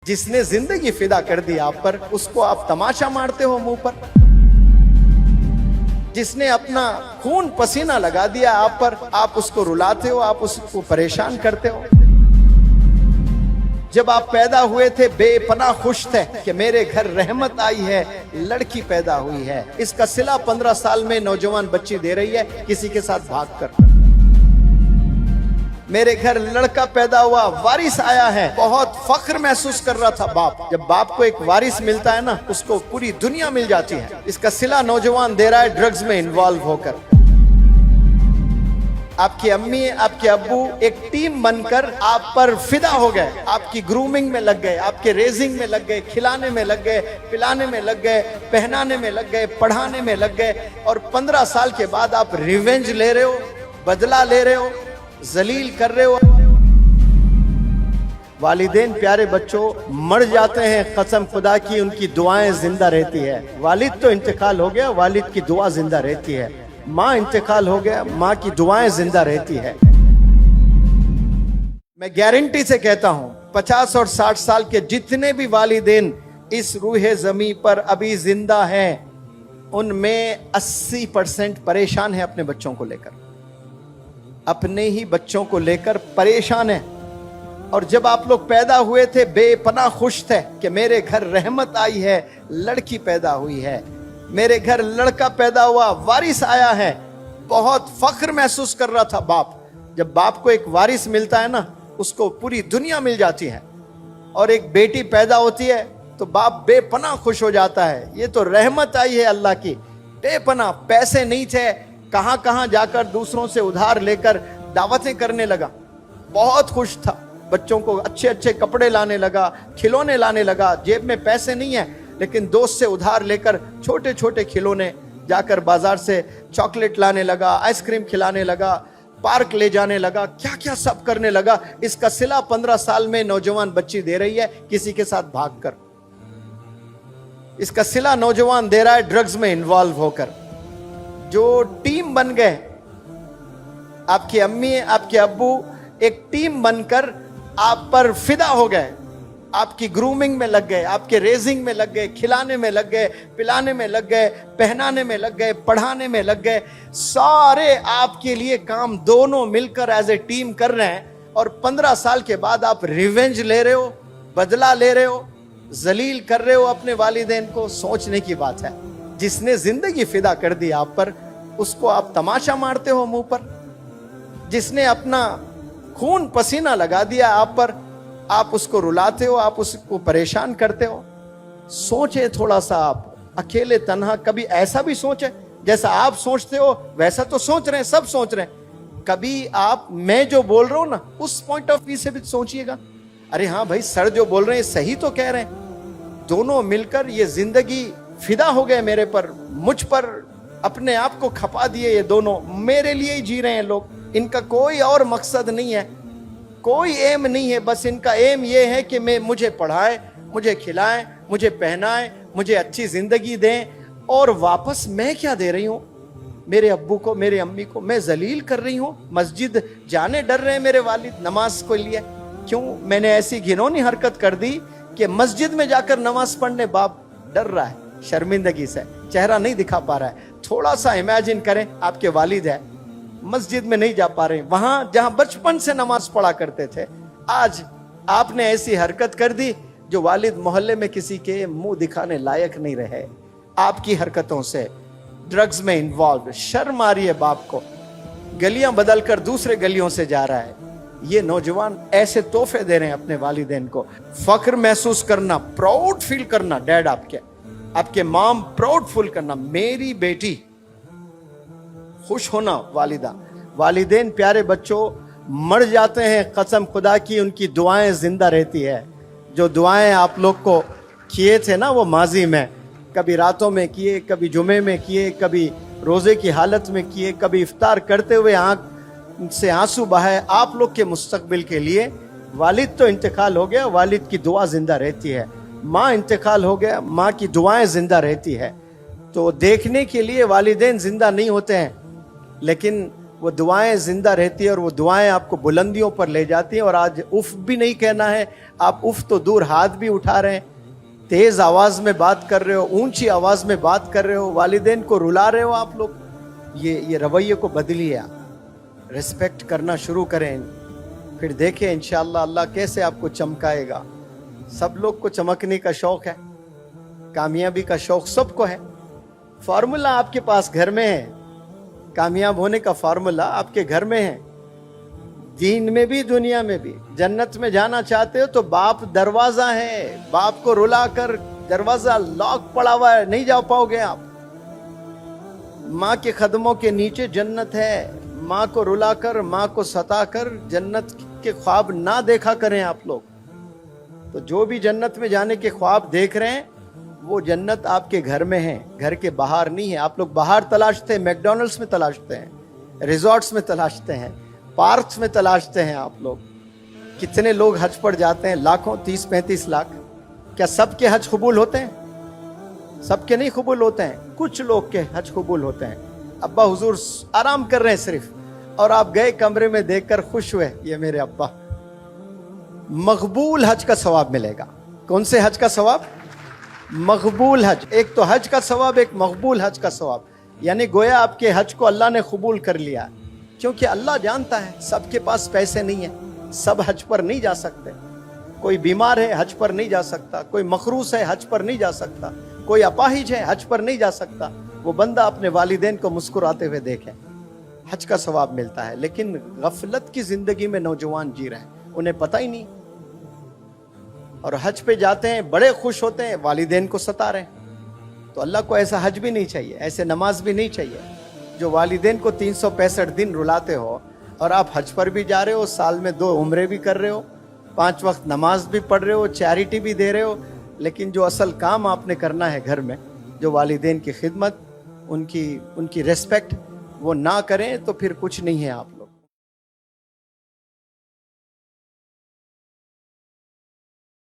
जिसने जिंदगी फिदा कर दी आप पर, उसको आप तमाशा मारते हो मुंह पर। जिसने अपना खून पसीना लगा दिया आप पर, आप उसको रुलाते हो, आप उसको परेशान करते हो। जब आप पैदा हुए थे बेपनाह खुश थे कि मेरे घर रहमत आई है, लड़की पैदा हुई है। इसका सिला 15 साल में नौजवान बच्ची दे रही है किसी के साथ भागकर। मेरे घर लड़का पैदा हुआ, वारिस आया है, बहुत फख्र महसूस कर रहा था बाप। जब बाप को एक वारिस मिलता है ना, उसको पूरी दुनिया मिल जाती है। इसका सिला नौजवान दे रहा है ड्रग्स में इन्वॉल्व होकर। आपकी अम्मी, आपके अब्बू एक टीम बनकर आप पर फिदा हो गए, आपकी ग्रूमिंग में लग गए, आपके रेजिंग में लग गए, खिलाने में लग गए, पिलाने में लग गए, पहनाने में लग गए, पढ़ाने में लग गए। और 15 साल के बाद आप रिवेंज ले रहे हो, बदला ले रहे हो, जलील कर रहे हो। वालिदैन प्यारे बच्चों मर जाते हैं, कसम खुदा की उनकी दुआएं जिंदा रहती है। वालिद तो इंतकाल हो गया, वालिद की दुआ जिंदा रहती है। माँ इंतकाल हो गया, माँ की दुआएं जिंदा रहती है। मैं गारंटी से कहता हूं 50 और 60 साल के जितने भी वालिदैन इस रूहे जमी पर अभी जिंदा हैं, उनमें 80% परेशान है अपने बच्चों को लेकर, अपने ही बच्चों को लेकर परेशान है। और जब आप लोग पैदा हुए थे बेपनाह खुश थे कि मेरे घर रहमत आई है, लड़की पैदा हुई है। मेरे घर लड़का पैदा हुआ, वारिस आया है, बहुत फख्र महसूस कर रहा था बाप। जब बाप को एक वारिस मिलता है ना, उसको पूरी दुनिया मिल जाती है। और एक बेटी पैदा होती है तो बाप बेपनाह खुश हो जाता है, ये तो रहमत आई है अल्लाह की। बेपनाह पैसे नहीं थे, कहां कहां जाकर दूसरों से उधार लेकर दावतें करने लगा। बहुत खुश था, बच्चों को अच्छे अच्छे कपड़े लाने लगा, खिलौने लाने लगा। जेब में पैसे नहीं है, लेकिन दोस्त से उधार लेकर छोटे छोटे खिलौने, जाकर बाजार से चॉकलेट लाने लगा, आइसक्रीम खिलाने लगा, पार्क ले जाने लगा, क्या क्या सब करने लगा। इसका सिला 15 साल में नौजवान बच्ची दे रही है किसी के साथ भागकर। इसका सिला नौजवान दे रहा है ड्रग्स में इन्वॉल्व होकर। जो टीम बन गए, आपकी अम्मी, आपके अब्बू एक टीम बनकर आप पर फिदा हो गए, आपकी ग्रूमिंग में लग गए, आपके रेजिंग में लग गए, खिलाने में लग गए, पिलाने में लग गए, पहनाने में लग गए, पढ़ाने में लग गए। सारे आपके लिए काम दोनों मिलकर एज ए टीम कर रहे हैं। और 15 साल के बाद आप रिवेंज ले रहे हो, बदला ले रहे हो, जलील कर रहे हो अपने वालिदैन को। सोचने की बात है। जिसने जिंदगी फिदा कर दी आप पर, उसको आप तमाशा मारते हो मुंह पर। जिसने अपना खून पसीना लगा दिया आप पर, आप उसको रुलाते हो, आप उसको परेशान करते हो। सोचे थोड़ा सा आप, अकेले तन्हा कभी ऐसा भी सोचे, जैसा आप सोचते हो वैसा तो सोच रहे हैं, सब सोच रहे हैं। कभी आप, मैं जो बोल रहा हूं ना, उस पॉइंट ऑफ व्यू से भी सोचिएगा। अरे हाँ भाई, सर जो बोल रहे हैं सही तो कह रहे हैं। दोनों मिलकर ये जिंदगी फिदा हो गए मेरे पर, मुझ पर अपने आप को खपा दिए। ये दोनों मेरे लिए ही जी रहे हैं लोग। इनका कोई और मकसद नहीं है, कोई एम नहीं है। बस इनका एम ये है कि मुझे पढ़ाएं, मुझे खिलाएं, मुझे पहनाएं, मुझे अच्छी जिंदगी दें। और वापस मैं क्या दे रही हूं मेरे अब्बू को, मेरे अम्मी को? मैं जलील कर रही हूं। मस्जिद जाने डर रहे हैं मेरे वालिद नमाज को लिए। क्यों? मैंने ऐसी घिनौनी हरकत कर दी कि मस्जिद में जाकर नमाज पढ़ने बाप डर रहा है, शर्मिंदगी से चेहरा नहीं दिखा पा रहा है। थोड़ा सा इमेजिन करें, आपके वालिद है, मस्जिद में नहीं जा पा रहे, वहां जहां बचपन से नमाज पढ़ा करते थे। आज आपने ऐसी हरकत कर दी जो वालिद मोहल्ले में किसी के मुंह दिखाने लायक नहीं रहे। आपकी हरकतों से ड्रग्स में इन्वॉल्व, शर्म आ रही है बाप को। गलियां बदलकर दूसरे गलियों से जा रहा है। ये नौजवान ऐसे तोहफे दे रहे हैं अपने वालिदैन को। फख्र महसूस करना, प्राउड फील करना, डैड आपके माम प्राउड फील करना, मेरी बेटी खुश होना। वालिदैन प्यारे बच्चों मर जाते हैं, कसम खुदा की उनकी दुआएं जिंदा रहती है। जो दुआएं आप लोग को किए थे ना वो माजी में, कभी रातों में किए, कभी जुमे में किए, कभी रोजे की हालत में किए, कभी इफ्तार करते हुए आंख से आंसू बहाए आप लोग के मुस्तकबिल के लिए। वालिद तो इंतकाल हो गया, वालिद की दुआ जिंदा रहती है। माँ इंतकाल हो गया, माँ की दुआएं जिंदा रहती है। तो देखने के लिए वालिदैन जिंदा नहीं होते हैं, लेकिन वो दुआएं जिंदा रहती है और वो दुआएं आपको बुलंदियों पर ले जाती हैं। और आज उफ भी नहीं कहना है, आप उफ तो दूर हाथ भी उठा रहे हैं, तेज आवाज में बात कर रहे हो, ऊंची आवाज में बात कर रहे हो, वालिदैन को रुला रहे हो आप लोग। ये रवैये को बदलिए, आप रिस्पेक्ट करना शुरू करें, फिर देखें इंशाअल्लाह अल्लाह कैसे आपको चमकाएगा। सब लोग को चमकने का शौक है, कामयाबी का शौक सबको है। फार्मूला आपके पास घर में है, कामयाब होने का फार्मूला आपके घर में है, दीन में भी दुनिया में भी। जन्नत में जाना चाहते हो तो बाप दरवाजा है, बाप को रुला कर दरवाजा लॉक पड़ा हुआ है, नहीं जा पाओगे आप। माँ के कदमों के नीचे जन्नत है, माँ को रुलाकर, माँ को सताकर जन्नत के ख्वाब ना देखा करें आप लोग। तो जो भी जन्नत में जाने के ख्वाब देख रहे हैं वो जन्नत आपके घर में है, घर के बाहर नहीं है। आप लोग बाहर तलाशते हैं, मैकडॉनल्ड्स में तलाशते हैं, रिजॉर्ट्स में तलाशते हैं, पार्क्स में तलाशते हैं आप लोग। कितने लोग हज पर जाते हैं, लाखों, 30-35 लाख। क्या सबके हज कबूल होते हैं? सबके नहीं कबूल होते हैं, कुछ लोग के हज कबूल होते हैं। अब्बा हुजूर आराम कर रहे हैं सिर्फ, और आप गए कमरे में देखकर खुश हुए, ये मेरे अब्बा। मकबूल हज का सवाब मिलेगा। कौन से हज का सवाब? मकबूल हज। एक तो हज का सवाब, एक मकबूल हज का सवाब। यानी गोया आपके हज को अल्लाह ने कबूल कर लिया, क्योंकि अल्लाह जानता है सबके पास पैसे नहीं है, सब हज पर नहीं जा सकते। कोई बीमार है हज पर नहीं जा सकता, कोई मखरूस है हज पर नहीं जा सकता, कोई अपाहिज है हज पर नहीं जा सकता। वो बंदा अपने वालिदैन को मुस्कुराते हुए देखे, हज का सवाब मिलता है। लेकिन गफलत की जिंदगी में नौजवान जी रहे हैं, उन्हें पता ही नहीं, और हज पे जाते हैं, बड़े खुश होते हैं, वालिदैन को सता रहे हैं। तो अल्लाह को ऐसा हज भी नहीं चाहिए, ऐसे नमाज भी नहीं चाहिए जो वालिदैन को 365 दिन रुलाते हो। और आप हज पर भी जा रहे हो, साल में 2 उम्रे भी कर रहे हो, 5 वक्त नमाज भी पढ़ रहे हो, चैरिटी भी दे रहे हो, लेकिन जो असल काम आपने करना है घर में, जो वालिदैन की खिदमत, उनकी रिस्पेक्ट, वो ना करें तो फिर कुछ नहीं है आप लोग।